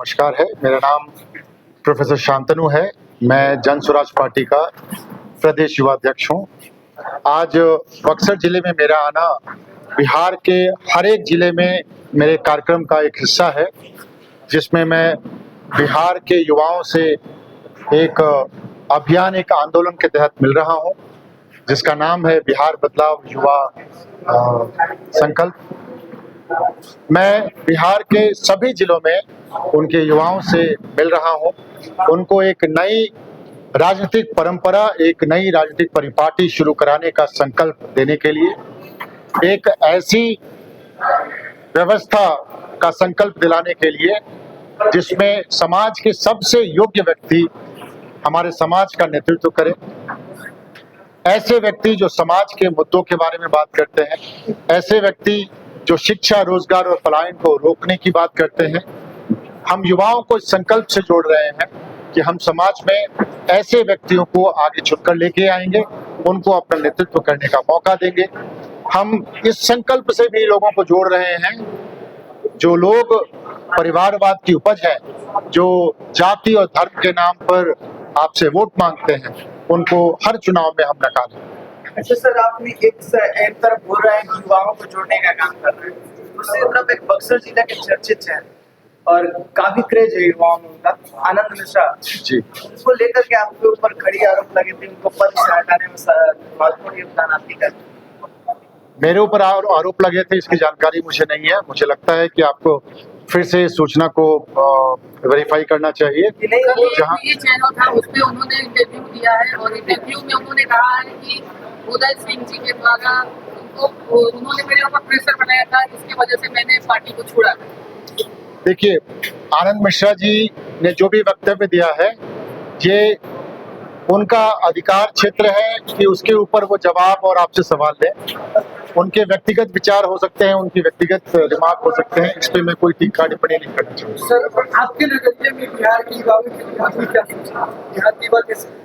नमस्कार है। मेरा नाम प्रोफेसर शांतनु है। मैं जन स्वराज पार्टी का प्रदेश युवा अध्यक्ष हूँ। आज बक्सर जिले में मेरा आना बिहार के हर एक जिले में मेरे कार्यक्रम का एक हिस्सा है, जिसमें मैं बिहार के युवाओं से एक अभियान, एक आंदोलन के तहत मिल रहा हूँ, जिसका नाम है बिहार बदलाव युवा संकल्प। मैं बिहार के सभी जिलों में उनके युवाओं से मिल रहा हूं, उनको एक नई राजनीतिक परंपरा, एक नई राजनीतिक परिपाटी शुरू कराने का संकल्प देने के लिए, एक ऐसी व्यवस्था का संकल्प दिलाने के लिए जिसमें समाज के सबसे योग्य व्यक्ति हमारे समाज का नेतृत्व करें। ऐसे व्यक्ति जो समाज के मुद्दों के बारे में बात करते हैं, ऐसे व्यक्ति जो शिक्षा, रोजगार और पलायन को रोकने की बात करते हैं। हम युवाओं को इस संकल्प से जोड़ रहे हैं कि हम समाज में ऐसे व्यक्तियों को आगे चुनकर लेके आएंगे, उनको अपना नेतृत्व करने का मौका देंगे। हम इस संकल्प से भी लोगों को जोड़ रहे हैं जो लोग परिवारवाद की उपज है, जो जाति और धर्म के नाम पर आपसे वोट मांगते हैं, उनको हर चुनाव में हम नकारें। अच्छा सर, आपने एक तरफ बोल रहे हैं कि युवाओं को जोड़ने का काम कर रहे हैं, दूसरी तरफ एक बक्सर जिला के चर्चित है और काफी क्रेज है युवाओं में उनका, आनंद मिश्रा जी, उनको लेकर के आपके ऊपर कड़ी आरोप लगे थे, उनको पद से हटाने में महत्वपूर्ण योगदान आपकी कर। मेरे ऊपर आरोप लगे थे, इसकी जानकारी मुझे नहीं है। मुझे लगता है कि आपको फिर से सूचना को वेरीफाई करना चाहिए। जहाँ ये चैनल था उसमें उन्होंने इंटरव्यू दिया है और इंटरव्यू में उन्होंने कहा है कि उदय सिंह जी के द्वारा उन्होंने मेरे ऊपर प्रेशर बनाया था, इसकी वजह से मैंने पार्टी को छोड़ा। देखिए, आनंद मिश्रा जी ने जो भी वक्तव्य दिया है, ये उनका अधिकार क्षेत्र है कि उसके ऊपर वो जवाब और आपसे सवाल लें। उनके व्यक्तिगत विचार हो सकते हैं, उनकी व्यक्तिगत रिमार्क हो सकते हैं, इस पे मैं कोई टीका टिप्पणी नहीं करना चाहूँगा। सर, आपके नजरिए में बिहार की युवाओं के लिए क्या सोचना है? बिहार की युवा कैसे?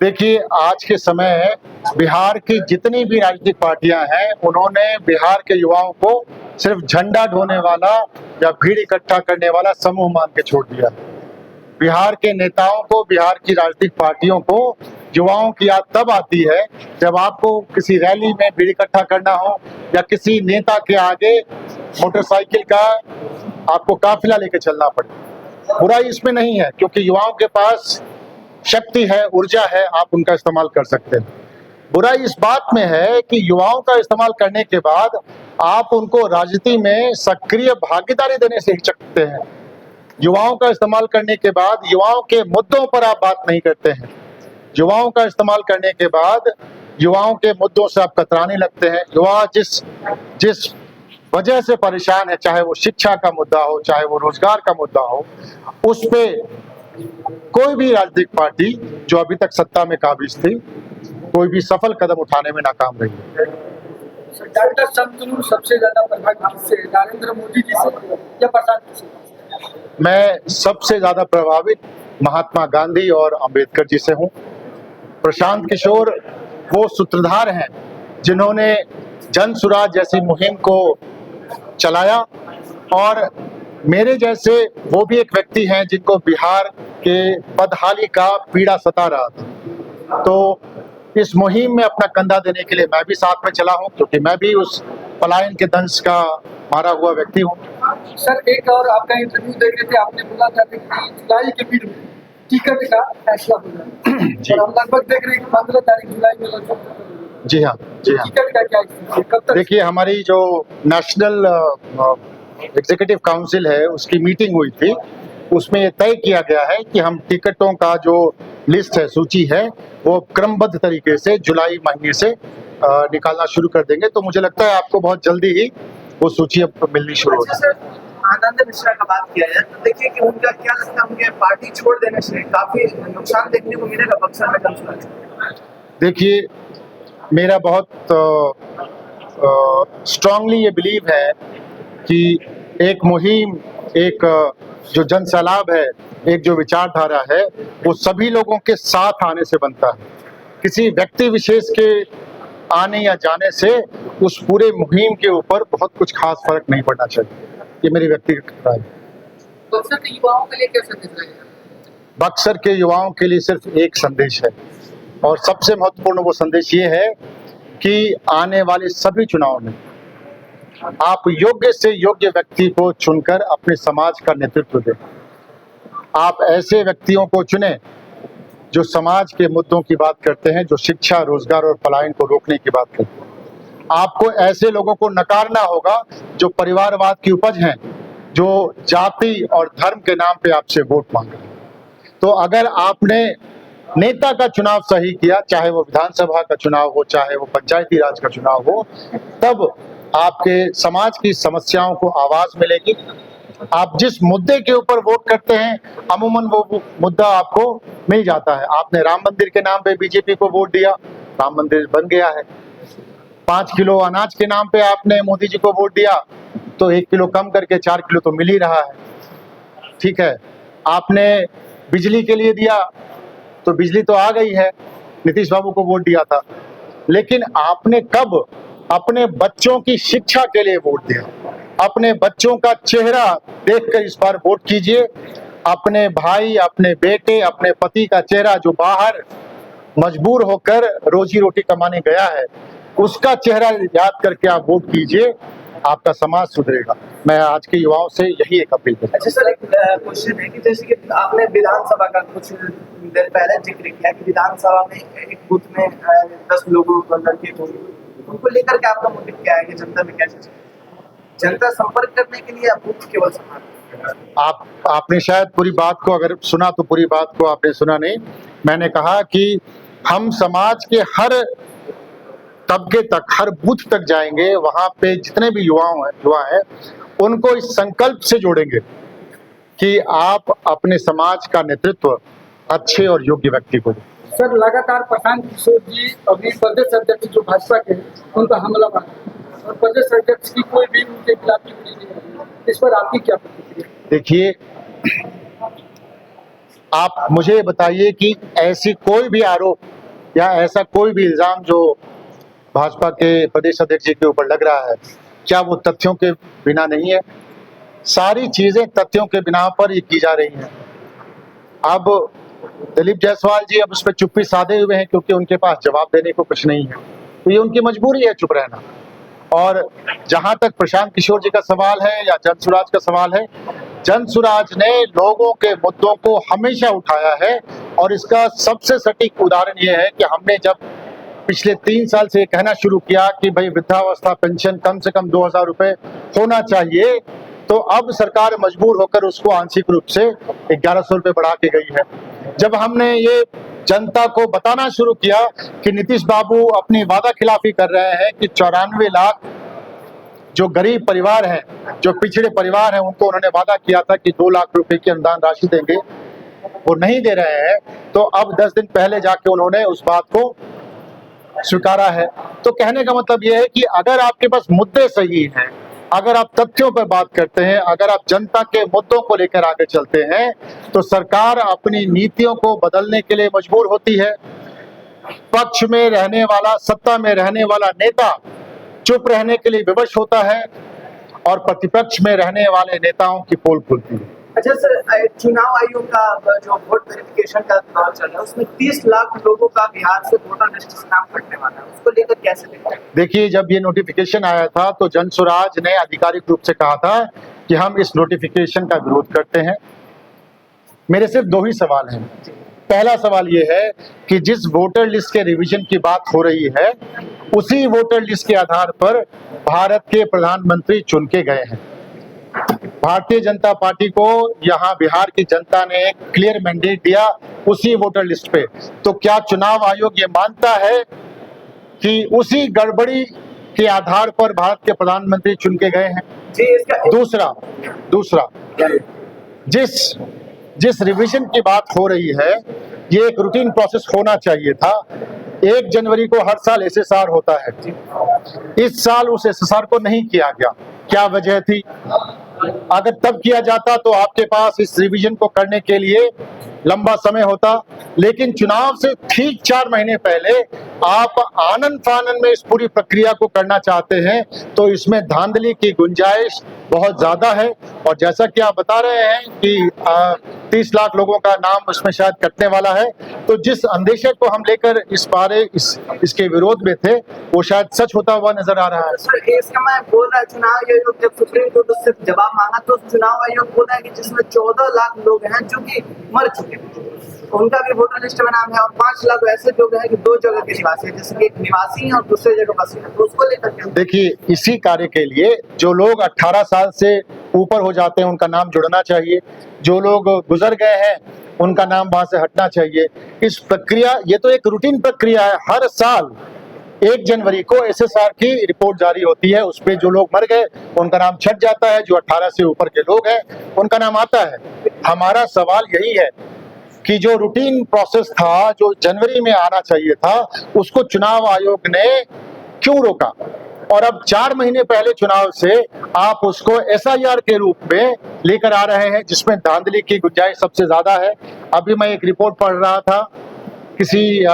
देखिए, आज के समय बिहार की जितनी भी राजनीतिक पार्टियां हैं, उन्होंने बिहार के युवाओं को सिर्फ झंडा ढोने वाला या भीड़ इकट्ठा करने वाला समूह मान के छोड़ दिया। बिहार के नेताओं को, बिहार की राजनीतिक पार्टियों को युवाओं की याद तब आती है जब आपको किसी रैली में भीड़ इकट्ठा करना हो या किसी नेता के आगे मोटरसाइकिल का आपको काफिला लेके चलना पड़े। बुराई इसमें नहीं है, क्योंकि युवाओं के पास शक्ति है, ऊर्जा है, आप उनका इस्तेमाल कर सकते हैं। बुराई इस बात में है कि युवाओं का इस्तेमाल करने के बाद आप उनको राजनीति में सक्रिय भागीदारी देने से हिचकते हैं। युवाओं का इस्तेमाल करने के बाद युवाओं के मुद्दों पर आप बात नहीं करते हैं। युवाओं का इस्तेमाल करने के बाद युवाओं के मुद्दों से आप कतराने लगते हैं। युवा जिस वजह से परेशान है, चाहे वो शिक्षा का मुद्दा हो, चाहे वो रोजगार का मुद्दा हो, उस पे कोई भी राजनीतिक पार्टी जो अभी तक सत्ता में काबिज थी, कोई भी सफल कदम उठाने में नाकाम रही है। डॉक्टर शांतनु सबसे ज्यादा प्रभावित किससे, नरेंद्र मोदी जी से या प्रशांत जी से? मैं सबसे ज्यादा प्रभावित महात्मा गांधी और अंबेडकर जी से हूँ। प्रशांत किशोर वो सूत्रधार हैं जिन्होंने जन स्वराज जैसी मुहिम को चलाया, और मेरे जैसे वो भी एक व्यक्ति हैं जिनको बिहार के बदहाली का पीड़ा सता रहा था। तो इस मुहिम में अपना कंधा देने के लिए मैं भी साथ में चला हूं, क्योंकि मैं भी उस पलायन के दंश का मारा हुआ व्यक्ति हूं। सर, एक और आपका इंटरव्यू देख रहे थे, आपने बोला था कि जुलाई के बीच में टिकट का फैसला होगा और हम लगभग देख रहे हैं कि 15 तारीख जुलाई में लगभग। जी हाँ, जी हाँ। टिकट का क्या स्थिति है, कब तक? देखिए, हमारी जो नेशनल एग्जीक्यूटिव काउंसिल है, उसकी मीटिंग हुई थी। उसमें ये तय किया गया है कि हम टिकटों का जो लिस्ट है, सूची है, वो क्रमबद्ध तरीके से जुलाई महीने से निकालना शुरू कर देंगे। तो मुझे लगता है आपको बहुत जल्दी ही वो सूची अब मिलनी शुरू हो जाएगी। आनंद मिश्रा का बात किया जाए तो देखिए कि उनका क्या लगता है, उनके पार्टी छोड़ देने से काफी नुकसान देखने को मिलेगा बक्सर में कम। देखिए, मेरा बहुत स्ट्रांगली ये बिलीव है कि एक मुहिम, एक जो जन सैलाब है, एक जो विचारधारा है, वो सभी लोगों के साथ आने से बनता है। किसी व्यक्ति विशेष के आने या जाने से उस पूरे मुहिम के ऊपर बहुत कुछ खास फर्क नहीं पड़ना चाहिए। ये मेरी व्यक्तिगत राय है। बक्सर के युवाओं के लिए क्या संदेश रहेगा? बक्सर के युवाओं के लिए सिर्फ एक संदेश है, और सबसे महत्वपूर्ण वो संदेश ये है कि आने वाले सभी चुनाव में आप योग्य से योग्य व्यक्ति को चुनकर अपने समाज का नेतृत्व दें। आप ऐसे व्यक्तियों को चुनें जो समाज के मुद्दों की बात करते हैं, जो शिक्षा, रोजगार और पलायन को रोकने की बात करते हैं। आपको ऐसे लोगों को नकारना होगा जो परिवारवाद की उपज हैं, जो जाति और धर्म के नाम पे आपसे वोट मांग रहे हैं। तो अगर आपने नेता का चुनाव सही किया, चाहे वो विधानसभा का चुनाव हो, चाहे वो पंचायती राज का चुनाव हो, तब आपके समाज की समस्याओं को आवाज मिलेगी। आप जिस मुद्दे के ऊपर वोट करते हैं, अमूमन वो मुद्दा आपको मिल जाता है। आपने राम मंदिर के नाम पे बीजेपी को वोट दिया, राम मंदिर बन गया है। 5 किलो अनाज के नाम पे आपने मोदी जी को वोट दिया, तो 1 किलो कम करके 4 किलो तो मिल ही रहा है। ठीक है, आपने बिजली के लिए दिया तो बिजली तो आ गई है, नीतीश बाबू को वोट दिया था। लेकिन आपने कब अपने बच्चों की शिक्षा के लिए वोट दिया? अपने बच्चों का चेहरा देखकर इस बार वोट कीजिए। अपने भाई, अपने बेटे, अपने पति का चेहरा जो बाहर मजबूर होकर रोजी रोटी कमाने गया है, उसका चेहरा याद करके आप वोट कीजिए, आपका समाज सुधरेगा। मैं आज के युवाओं से यही एक अपील करता हूं। अच्छा सर, एक क्वेश्चन है कि जैसे कि आपने विधानसभा का कुछ देर पहले जिक्र किया कि विधानसभा में एक बूथ में 10 लोगों को लड़के को, उनको लेकर के आपका मोटिव क्या है कि जनता में क्या चीज, जनता संपर्क करने के लिए आप बूथ केवल संभाल? आपने शायद पूरी बात को अगर सुना तो पूरी बात को आपने सुना नहीं। मैंने कहा कि हम समाज के हर तबके तक, हर बूथ तक जाएंगे, वहां पे जितने भी युवा हैं उनको इस संकल्प से जोड़ेंगे कि आप अपने समाज का नेतृत्व अच्छे और योग्य व्यक्ति को दें। सर, लगातार प्रशांत किशोर जी अभी प्रदेश अध्यक्ष जो भाजपा के, उनका हमलावर और प्रदेश अध्यक्ष की कोई भी उनके खिलाफ टिप्पणी नहीं है, इस पर आपकी क्या प्रतिक्रिया? देखिए, आप मुझे बताइए कि ऐसी कोई भी आरोप या ऐसा कोई भी इल्जाम जो भाजपा के प्रदेश अध्यक्ष जी के ऊपर लग रहा है, क्या वो तथ्यों के बिना नहीं है? सारी चीजें तथ्यों के बिना पर ये की जा रही हैं। अब दिलीप जायसवाल जी अब उस पर चुप्पी साधे हुए हैं क्योंकि उनके पास जवाब देने को कुछ नहीं है, तो ये उनकी मजबूरी है चुप रहना। और जहां तक प्रशांत किशोर जी का सवाल है या जनसुराज का सवाल है, जनसुराज ने लोगों के मुद्दों को हमेशा उठाया है, और इसका सबसे सटीक उदाहरण ये है कि हमने जब पिछले 3 साल से कहना शुरू किया कि भाई वृद्धावस्था पेंशन कम से कम 2000 रुपए होना चाहिए, तो अब सरकार मजबूर होकर उसको आंशिक रूप से 1100 रुपए बढ़ा के गई है। जब हमने ये जनता को बताना शुरू किया कि नीतीश बाबू अपनी वादा खिलाफी कर रहे हैं कि 94 लाख जो गरीब परिवार हैं, जो पिछड़े परिवार हैं, उनको उन्होंने वादा किया था कि 2 लाख रुपए की अनुदान राशि देंगे, वो नहीं दे रहे हैं, तो अब 10 दिन पहले जाके उन्होंने उस बात को स्वीकारा है। तो कहने का मतलब यह है कि अगर आपके पास मुद्दे सही हैं, अगर आप तथ्यों पर बात करते हैं, अगर आप जनता के मुद्दों को लेकर आगे चलते हैं, तो सरकार अपनी नीतियों को बदलने के लिए मजबूर होती है। पक्ष में रहने वाला, सत्ता में रहने वाला नेता चुप रहने के लिए विवश होता है, और प्रतिपक्ष में रहने वाले नेताओं की पोल खुलती है। अच्छा सर, चुनाव आयोग का जो वोट वेरिफिकेशन का दौर चल रहा है, उसमें 30 लाख लोगों का बिहार से वोटर लिस्ट से नाम कटने वाला है, उसको लेकर कैसे देखते हैं? देखिए, जब ये नोटिफिकेशन आया था तो जनसुराज ने आधिकारिक रूप से कहा था कि हम इस नोटिफिकेशन का विरोध करते हैं। मेरे सिर्फ 2 ही सवाल हैं। पहला सवाल ये है कि जिस वोटर लिस्ट के रिवीजन की बात हो रही है, उसी वोटर लिस्ट के आधार पर भारत के प्रधानमंत्री चुन के गए हैं। भारतीय जनता पार्टी को यहाँ बिहार की जनता ने एक क्लियर मैंडेट दिया उसी वोटर लिस्ट पे। तो क्या चुनाव आयोग ये मानता है कि उसी गड़बड़ी के आधार पर भारत के प्रधानमंत्री चुन के गए हैं? जी, इसका दूसरा जिस रिवीजन की बात हो रही है, ये एक रूटीन प्रोसेस होना चाहिए था। 1 जनवरी को हर साल SSR होता है, इस साल उस SSR को नहीं किया गया। क्या वजह थी? अगर तब किया जाता तो आपके पास इस रिवीजन को करने के लिए लंबा समय होता, लेकिन चुनाव से ठीक 4 महीने पहले आप आनन फानन में इस पूरी प्रक्रिया को करना चाहते हैं, तो इसमें धांधली की गुंजाइश बहुत ज्यादा है। और जैसा कि आप बता रहे हैं कि 30 लाख लोगों का नाम उसमें शायद कटने वाला है, तो जिस अंदेशे को हम लेकर इसके विरोध में थे, वो शायद सच होता हुआ नजर आ रहा है। सर इस समय बोल रहा है चुनाव आयोग, जब सुप्रीम कोर्ट उससे जवाब मांगा तो चुनाव आयोग बोला है कि जिसमें 14 लाख लोग हैं जो कि मर चुके हैं, उनका भी वोटर लिस्ट में नाम है, और 5 लाख ऐसे लोग हैं कि 2 जगह के निवासी हैं, जैसे कि एक निवासी हैं और दूसरे जगह बसे हैं, तो उसको लेकर के देखिए, इसी कार्य के लिए जो लोग 18 साल से ऊपर हो जाते हैं उनका नाम जुड़ना चाहिए, जो लोग गुजर गए हैं उनका नाम वहां से हटना चाहिए। इस प्रक्रिया, ये तो एक रूटीन प्रक्रिया है। हर साल 1 जनवरी को SSR की रिपोर्ट जारी होती है, उस पे जो लोग मर गए उनका नाम छट जाता है, जो 18 से ऊपर के लोग हैं उनका नाम आता है। हमारा सवाल यही है कि जो रूटीन प्रोसेस था, जो जनवरी में आना चाहिए था, उसको चुनाव आयोग ने क्यों रोका? और अब 4 महीने पहले चुनाव से आप उसको SIR के रूप में लेकर आ रहे हैं, जिसमें धांधली की गुंजाइश सबसे ज्यादा है। अभी मैं एक रिपोर्ट पढ़ रहा था, किसी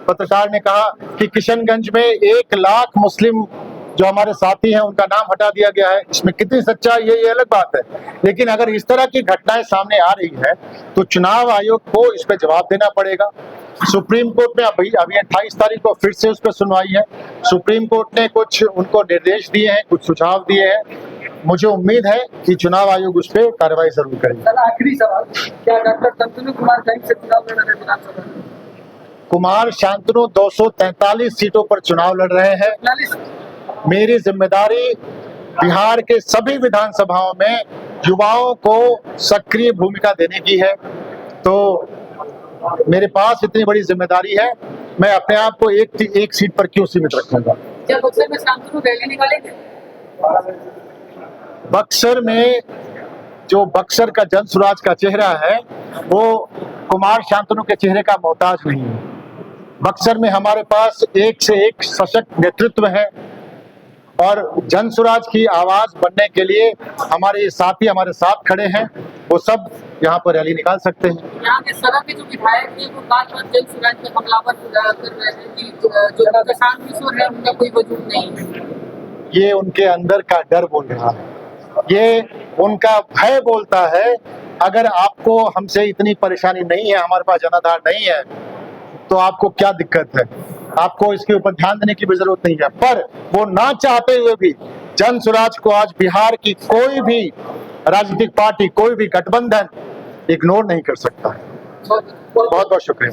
पत्रकार ने कहा कि किशनगंज में 1 लाख मुस्लिम जो हमारे साथी हैं उनका नाम हटा दिया गया है। इसमें कितनी सच्चाई है ये अलग बात है, लेकिन अगर इस तरह की घटनाएं सामने आ रही है तो चुनाव आयोग को इस पे जवाब देना पड़ेगा। सुप्रीम कोर्ट में अभी 28 तारीख को फिर से उस पर सुनवाई है। सुप्रीम कोर्ट ने कुछ उनको निर्देश दिए हैं, कुछ सुझाव दिए हैं। मुझे उम्मीद है कि चुनाव आयोग उस पर कार्रवाई जरूर करेगा। सर आखिरी सवाल, क्या डॉक्टर शांतनु कुमार कहीं से चुनाव लड़ रहे हैं विधानसभा में? कुमार शांतनु 243 सीटों पर चुनाव लड़ रहे हैं। 40 मेरी जिम्मेदारी बिहार के सभी विधानसभाओं में युवाओं को सक्रिय भूमिका देने की है, तो मेरे पास इतनी बड़ी जिम्मेदारी है, मैं अपने आप को एक सीट पर क्यों सीमित रखूंगा। क्या बक्सर में शांतनु रैली निकालेंगे? बक्सर में जो बक्सर का जन सुराज का चेहरा है वो कुमार शांतनु के चेहरे का मोहताज नहीं है। बक्सर में हमारे पास एक से एक सशक्त नेतृत्व है, और जन सुराज की आवाज बनने के लिए हमारे साथी हमारे साथ खड़े हैं, वो सब यहाँ पर रैली निकाल सकते हैं। यहाँ के सदन के जो विधायक हैं वो बार-बार जन सुराज में हमलावर कर रहे हैं कि जो किसान किशोर है उनका कोई वजूद नहीं है। ये उनके अंदर का डर बोल रहा है, ये उनका भय बोलता है। अगर आपको हमसे इतनी परेशानी नहीं है, हमारे पास जनाधार नहीं है, तो आपको क्या दिक्कत है? आपको इसके ऊपर ध्यान देने की भी जरूरत नहीं है। पर वो ना चाहते हुए भी जन सुराज को आज बिहार की कोई भी राजनीतिक पार्टी, कोई भी गठबंधन इग्नोर नहीं कर सकता है। बहुत बहुत शुक्रिया।